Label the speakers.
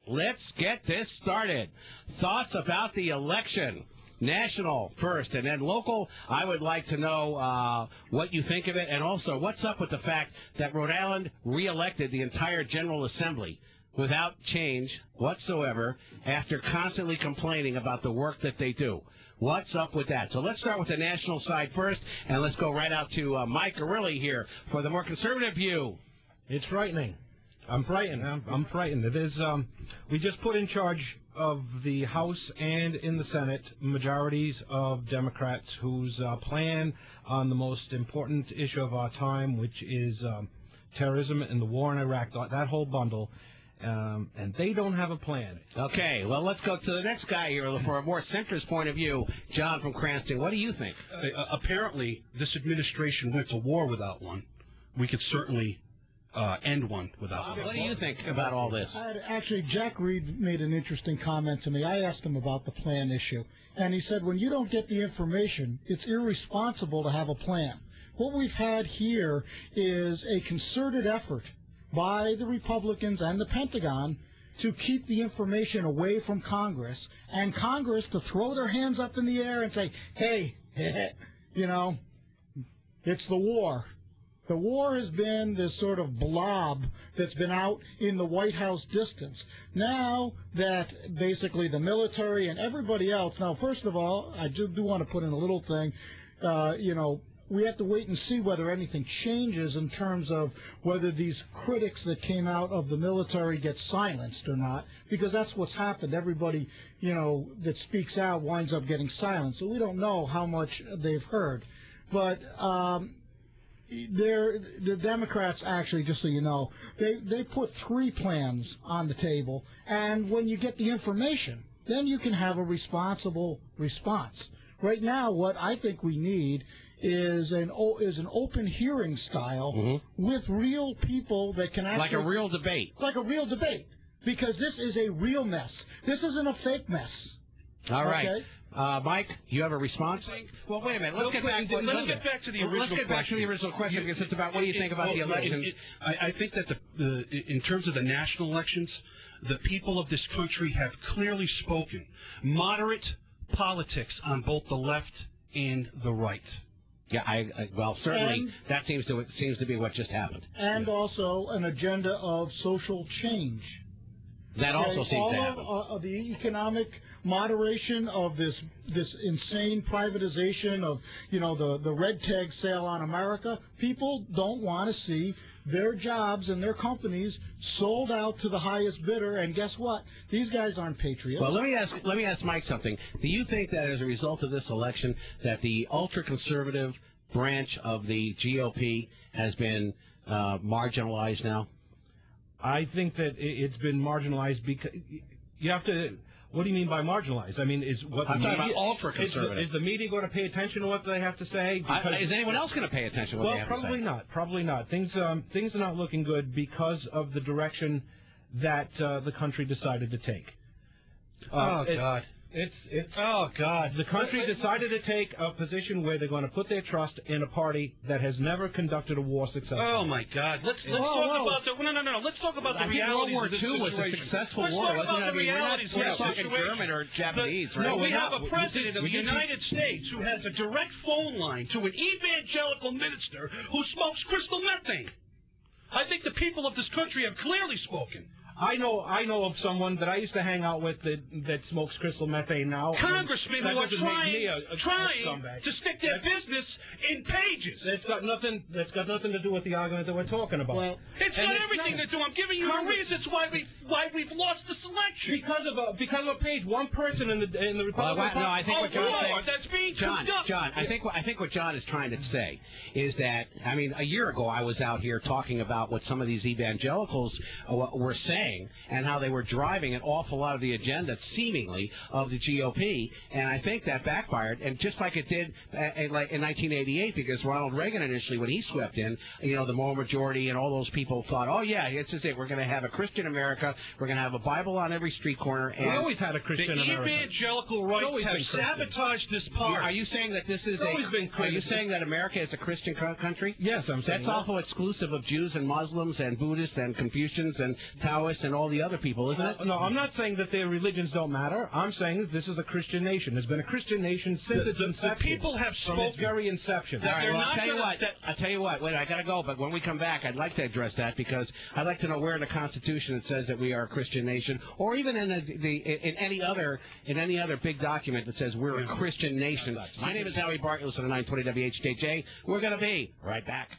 Speaker 1: let's get this started. Thoughts about the election. National first, and then local. I would like to know what you think of it, and also what's up with the fact that Rhode Island re-elected the entire General Assembly without change whatsoever after constantly complaining about the work that they do. What's up with that? So let's start with the national side first, and let's go right out to Mike Arilli here for the more conservative view.
Speaker 2: It's frightening. I'm frightened. I'm frightened. It is. We just put in charge of the House and in the Senate majorities of Democrats whose plan on the most important issue of our time, which is terrorism and the war in Iraq, that whole bundle, and they don't have a plan.
Speaker 1: Okay, well, let's go to the next guy here for a more centrist point of view. John from Cranston, what do you think?
Speaker 3: Apparently, this administration went to war without one. We could certainly end one without one.
Speaker 1: What do you think about all this?
Speaker 4: Actually, Jack Reed made an interesting comment to me. I asked him about the plan issue, and he said when you don't get the information, it's irresponsible to have a plan. What we've had here is a concerted effort by the Republicans and the Pentagon to keep the information away from Congress, and Congress to throw their hands up in the air and say, hey, you know, it's the war. The war has been this sort of blob that's been out in the White House distance. Now that basically the military and everybody else, now first of all, I do want to put in a little thing, you know, we have to wait and see whether anything changes in terms of whether these critics that came out of the military get silenced or not, because that's what's happened. Everybody, you know, that speaks out winds up getting silenced, so we don't know how much they've heard. But the Democrats actually, just so you know, they put 3 plans on the table, and when you get the information, then you can have a responsible response. Right now, what I think we need is an open hearing style with real people that can actually...
Speaker 1: Like a real debate.
Speaker 4: Like a real debate, because this is a real mess. This isn't a fake mess.
Speaker 1: All right. Okay? Mike, you have a response?
Speaker 3: Well, wait a minute. Let's get back to the original question
Speaker 1: because it's about what do you think about the elections.
Speaker 3: I think that in terms of the national elections, the people of this country have clearly spoken. Moderate politics on both the left and the right.
Speaker 1: Yeah, well, certainly that seems to be what just happened.
Speaker 4: And also an agenda of social change.
Speaker 1: That also seems to happen.
Speaker 4: All of the economic moderation of this insane privatization of, you know, the red tag sale on America. People don't want to see their jobs and their companies sold out to the highest bidder. And guess what? These guys aren't patriots.
Speaker 1: Well, let me ask Mike something. Do you think that as a result of this election that the ultra-conservative branch of the GOP has been marginalized now?
Speaker 2: I think that it's been marginalized because you have to. What do you mean by marginalized? I mean,
Speaker 1: I'm talking about ultra-conservative.
Speaker 2: Is the media going to pay attention to what they have to say?
Speaker 1: Is anyone else going to pay attention to what they have to say?
Speaker 2: Well, probably not. Probably not. Things are not looking good because of the direction that the country decided to take.
Speaker 3: God.
Speaker 2: Oh, God. The country decided to take a position where they're going to put their trust in a party that has never conducted a war successfully.
Speaker 3: Oh, my God. Let's talk about the... No. Let's talk about the realities of this situation.
Speaker 1: World War II was a successful war.
Speaker 3: Let's talk about the realities of this situation.
Speaker 1: We're not talking German or Japanese, right?
Speaker 3: No, we have a president of the United States who has a direct phone line to an evangelical minister who smokes crystal methane. I think the people of this country have clearly spoken.
Speaker 2: I know of someone that I used to hang out with that smokes crystal methane now.
Speaker 3: Congressmen who are trying to stick their business in pages.
Speaker 2: That's got nothing to do with the argument that we're talking about.
Speaker 4: Well,
Speaker 3: it's got everything to do. I'm giving you the reasons why we've lost this election.
Speaker 2: Because of a page, one person in the Republican Party.
Speaker 1: No, I think what John's saying.
Speaker 3: That's being
Speaker 1: John, I think what John is trying to say is that, I mean, a year ago I was out here talking about what some of these evangelicals were saying and how they were driving an awful lot of the agenda, seemingly, of the GOP, and I think that backfired, and just like it did in 1988, because Ronald Reagan initially, when he swept in, you know, the Moore majority and all those people thought, oh, yeah, this is it. We're going to have a Christian America. We're going to have a Bible on every street corner. And
Speaker 2: we always had a Christian America.
Speaker 3: The evangelical right have sabotaged this party.
Speaker 1: Are you saying that this is Are you saying that America is a Christian country?
Speaker 2: Yes, I'm saying
Speaker 1: that's awful exclusive of Jews and Muslims and Buddhists and Confucians and Taoists Islamists and all the other people, isn't it?
Speaker 2: No, I'm not saying that their religions don't matter. I'm saying that this is a Christian nation. There's been a Christian nation since its inception.
Speaker 3: The people have
Speaker 2: from
Speaker 3: spoken.
Speaker 2: its very inception.
Speaker 1: All right, well, I'll tell you what. Wait, I got to go, but when we come back, I'd like to address that because I'd like to know where in the Constitution it says that we are a Christian nation, or even in any other big document that says we're a Christian nation. My name is Howie Barte. Listen to 920 WHJJ. We're going to be right back.